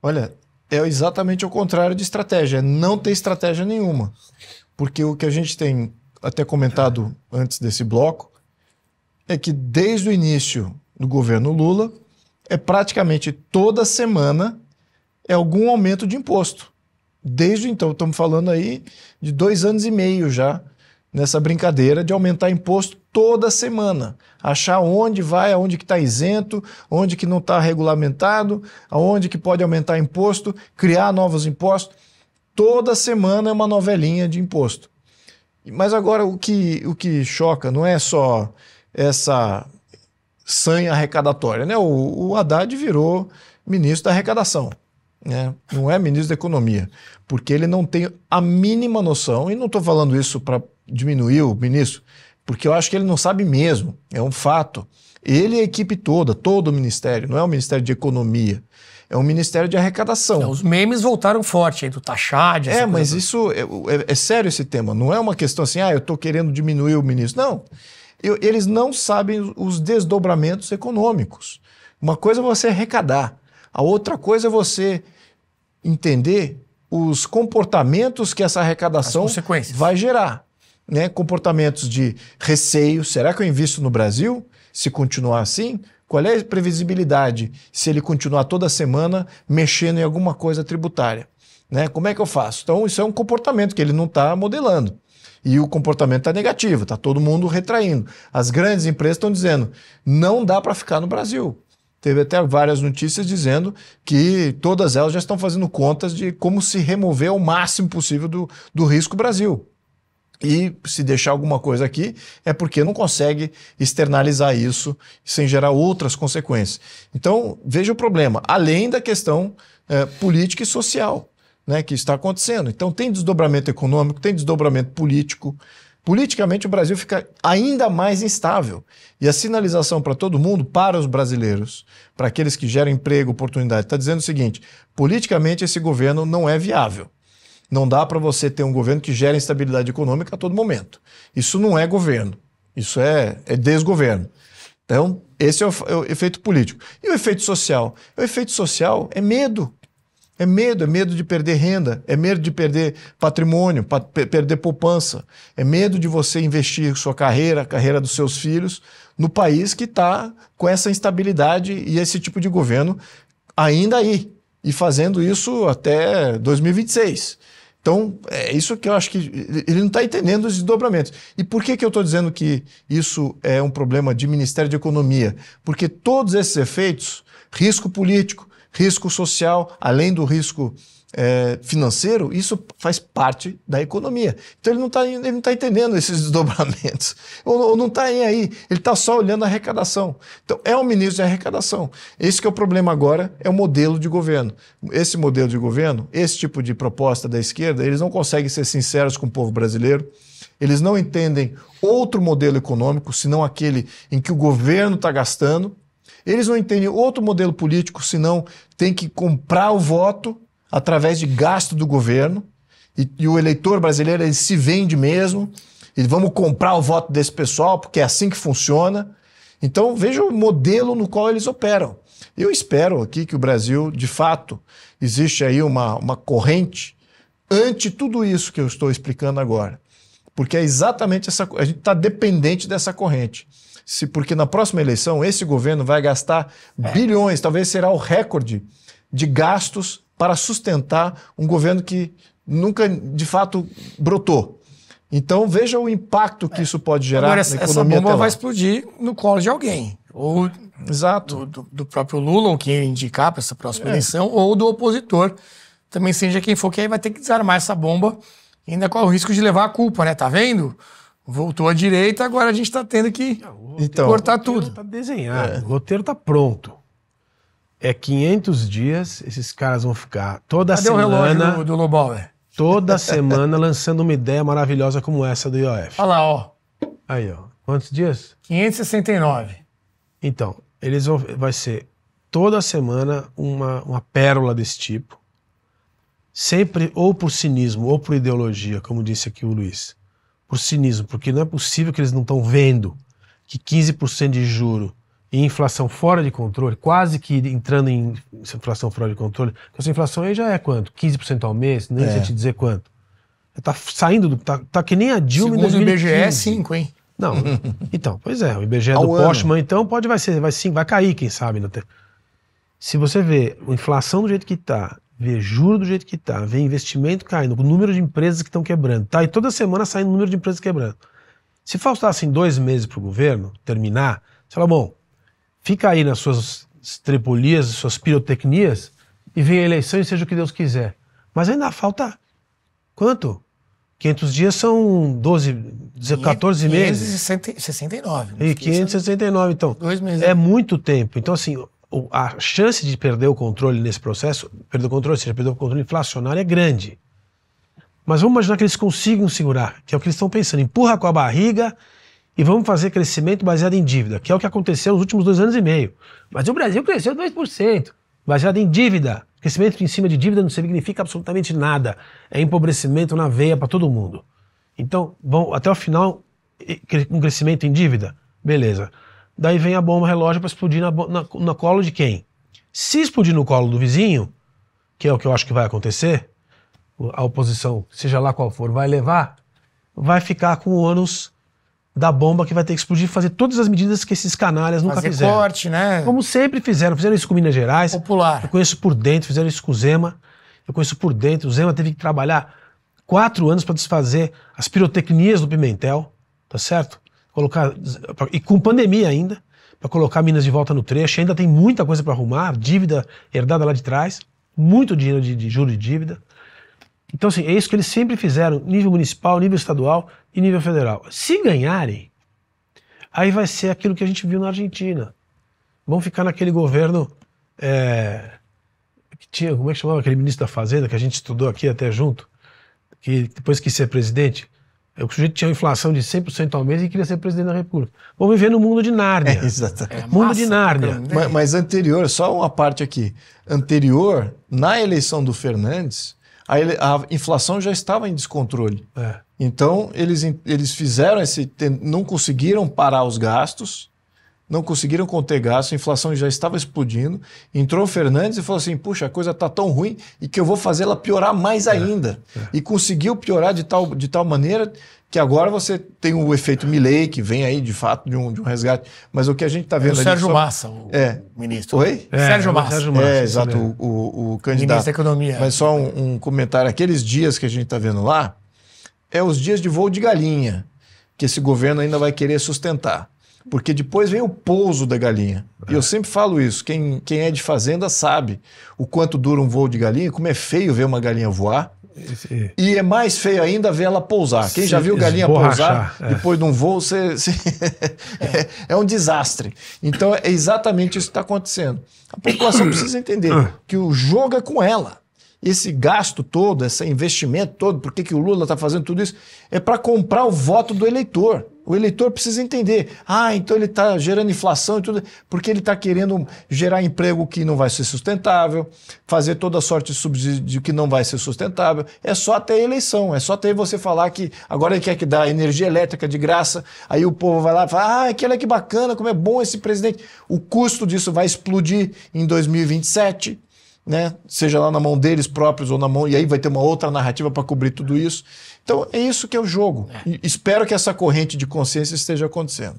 Olha, é exatamente o contrário de estratégia, é não ter estratégia nenhuma. Porque o que a gente tem até comentado antes desse bloco é que desde o início do governo Lula, é praticamente toda semana algum aumento de imposto. Desde então, estamos falando aí de 2 anos e meio já nessa brincadeira de aumentar imposto toda semana. Achar onde vai, aonde que está isento, onde que não está regulamentado, aonde que pode aumentar imposto, criar novos impostos. Toda semana é uma novelinha de imposto. Mas agora o que choca não é só essa sanha arrecadatória, né? O Haddad virou ministro da arrecadação, né? Não é ministro da economia, porque ele não tem a mínima noção, e não estou falando isso para diminuir o ministro, porque eu acho que ele não sabe mesmo, é um fato. Ele e a equipe toda, todo o ministério, não é o Ministério de Economia, é um Ministério de Arrecadação. Os memes voltaram forte aí do Taxad. Mas isso é sério esse tema, não é uma questão assim, eu estou querendo diminuir o ministro. Não, eles não sabem os desdobramentos econômicos. Uma coisa é você arrecadar, a outra coisa é você entender os comportamentos que essa arrecadação vai gerar. Né? Comportamentos de receio, será que eu invisto no Brasil? Se continuar assim, qual é a previsibilidade se ele continuar toda semana mexendo em alguma coisa tributária? Né? Como é que eu faço? Então isso é um comportamento que ele não está modelando. E o comportamento está negativo, está todo mundo retraindo. As grandes empresas estão dizendo, não dá para ficar no Brasil. Teve até várias notícias dizendo que todas elas já estão fazendo contas de como se remover o máximo possível do risco Brasil. E se deixar alguma coisa aqui é porque não consegue externalizar isso sem gerar outras consequências. Então, veja o problema, além da questão política e social, né, que está acontecendo. Então tem desdobramento econômico, tem desdobramento político. Politicamente o Brasil fica ainda mais instável. E a sinalização para todo mundo, para os brasileiros, para aqueles que geram emprego, oportunidade, está dizendo o seguinte, politicamente esse governo não é viável. Não dá para você ter um governo que gera instabilidade econômica a todo momento. Isso não é governo, isso é desgoverno. Então, esse é o efeito político. E o efeito social? O efeito social é medo. É medo de perder renda, é medo de perder patrimônio, perder poupança, é medo de você investir sua carreira, a carreira dos seus filhos, no país que está com essa instabilidade e esse tipo de governo ainda aí, e fazendo isso até 2026. Então, é isso que eu acho que ele não está entendendo os desdobramentos. E por que eu estou dizendo que isso é um problema de Ministério de Economia? Porque todos esses efeitos, risco político, risco social, além do risco financeiro, isso faz parte da economia. Então ele não tá entendendo esses desdobramentos. Ou não está aí, ele está só olhando a arrecadação. Então é um ministro de arrecadação. Esse que é o problema agora, é o modelo de governo. Esse modelo de governo, esse tipo de proposta da esquerda, eles não conseguem ser sinceros com o povo brasileiro, eles não entendem outro modelo econômico, senão aquele em que o governo está gastando. Eles não entendem outro modelo político, senão tem que comprar o voto através de gasto do governo. E o eleitor brasileiro ele se vende mesmo. E vamos comprar o voto desse pessoal, porque é assim que funciona. Então veja o modelo no qual eles operam. Eu espero aqui que o Brasil, de fato, existe aí uma corrente ante tudo isso que eu estou explicando agora. Porque é exatamente essa... A gente está dependente dessa corrente. Porque na próxima eleição esse governo vai gastar bilhões, talvez será o recorde de gastos para sustentar um governo que nunca de fato brotou. Então veja o impacto que isso pode gerar agora, na economia. Essa bomba vai explodir no colo de alguém. Ou exato. Do próprio Lula, ou quem indicar para essa próxima eleição, ou do opositor, também seja quem for, que aí vai ter que desarmar essa bomba, ainda corre o risco de levar a culpa, né? Tá vendo? Voltou à direita, agora a gente está tendo que cortar tudo. Está desenhado, o roteiro está pronto. É 500 dias, esses caras vão ficar toda Cadê semana... o relógio do Lobauer? Toda semana lançando uma ideia maravilhosa como essa do IOF. Olha lá, ó. Aí, ó. Quantos dias? 569. Então, vai ser toda semana uma pérola desse tipo. Sempre ou por cinismo ou por ideologia, como disse aqui o Luiz. Por cinismo, porque não é possível que eles não estão vendo que 15% de juro e inflação fora de controle, quase que entrando em inflação fora de controle, essa inflação aí já é quanto? 15% ao mês? Nem sei te dizer quanto. Tá saindo, tá que nem a Dilma em 2015. Segundo o IBGE é 5, hein? Não, então, pois é, o IBGE Ao do ano. Postman, então, vai cair, quem sabe. Se você vê a inflação do jeito que tá, vê juro do jeito que tá, vê investimento caindo, o número de empresas que estão quebrando, tá? E toda semana saindo o número de empresas quebrando. Se faltassem 2 meses pro governo terminar, você fala, bom, fica aí nas suas estripulias, suas pirotecnias, e vem a eleição e seja o que Deus quiser. Mas ainda falta quanto? 500 dias são 14 meses. 569. E 569, então. 2 meses. É muito tempo. Então, assim, a chance de perder o controle nesse processo, perder o controle inflacionário é grande. Mas vamos imaginar que eles consigam segurar, que é o que eles estão pensando. Empurra com a barriga e vamos fazer crescimento baseado em dívida, que é o que aconteceu nos últimos 2 anos e meio. Mas o Brasil cresceu 2%, baseado em dívida. Crescimento em cima de dívida não significa absolutamente nada. É empobrecimento na veia para todo mundo. Então, até o final, um crescimento em dívida? Beleza. Daí vem a bomba relógio para explodir na colo de quem? Se explodir no colo do vizinho, que é o que eu acho que vai acontecer, a oposição, seja lá qual for, vai levar, vai ficar com o ônus da bomba que vai ter que explodir, fazer todas as medidas que esses canalhas nunca fizeram. Fazer corte, né? Como sempre fizeram isso com Minas Gerais. Popular. Eu conheço por dentro, fizeram isso com o Zema. Eu conheço por dentro. O Zema teve que trabalhar 4 anos para desfazer as pirotecnias do Pimentel, tá certo? E com pandemia ainda, para colocar Minas de volta no trecho. Ainda tem muita coisa para arrumar, dívida herdada lá de trás, muito dinheiro de juros de dívida. Então, assim, é isso que eles sempre fizeram, nível municipal, nível estadual e nível federal. Se ganharem, aí vai ser aquilo que a gente viu na Argentina. Vão ficar naquele governo que tinha, como é que chamava aquele ministro da Fazenda, que a gente estudou aqui até junto, que depois quis ser presidente, o sujeito tinha uma inflação de 100% ao mês e queria ser presidente da República. Vão viver no mundo de Nárnia. Exatamente. Mundo de Nárnia. Mas anterior, só uma parte aqui. Anterior, na eleição do Fernandes, a inflação já estava em descontrole. Então, eles fizeram não conseguiram parar os gastos, não conseguiram conter gastos, a inflação já estava explodindo. Entrou o Fernandes e falou assim, puxa, a coisa está tão ruim e que eu vou fazer ela piorar mais ainda. E conseguiu piorar de tal maneira que agora você tem o efeito Milei, que vem aí de fato de um resgate. Mas o que a gente está vendo ali... Sérgio Massa, o ministro. Oi? Sérgio Massa. Exato, o candidato. Ministro da Economia. Mas só um comentário. Aqueles dias que a gente está vendo lá, é os dias de voo de galinha, que esse governo ainda vai querer sustentar. Porque depois vem o pouso da galinha. E eu sempre falo isso, quem é de fazenda sabe o quanto dura um voo de galinha, como é feio ver uma galinha voar. E é mais feio ainda ver ela pousar. Quem já viu galinha pousar depois de um voo, é um desastre. Então é exatamente isso que está acontecendo. A população precisa entender que o jogo é com ela. Esse gasto todo, esse investimento todo, por que o Lula está fazendo tudo isso? É para comprar o voto do eleitor. O eleitor precisa entender. Então ele está gerando inflação e tudo, porque ele está querendo gerar emprego que não vai ser sustentável, fazer toda sorte de subsídio que não vai ser sustentável. É só até a eleição, é só até você falar que agora ele quer que dá energia elétrica de graça, aí o povo vai lá e fala, olha que bacana, como é bom esse presidente. O custo disso vai explodir em 2027. Né? Seja lá na mão deles próprios ou na mão, e aí vai ter uma outra narrativa para cobrir tudo isso. Então é isso que é o jogo. E espero que essa corrente de consciência esteja acontecendo.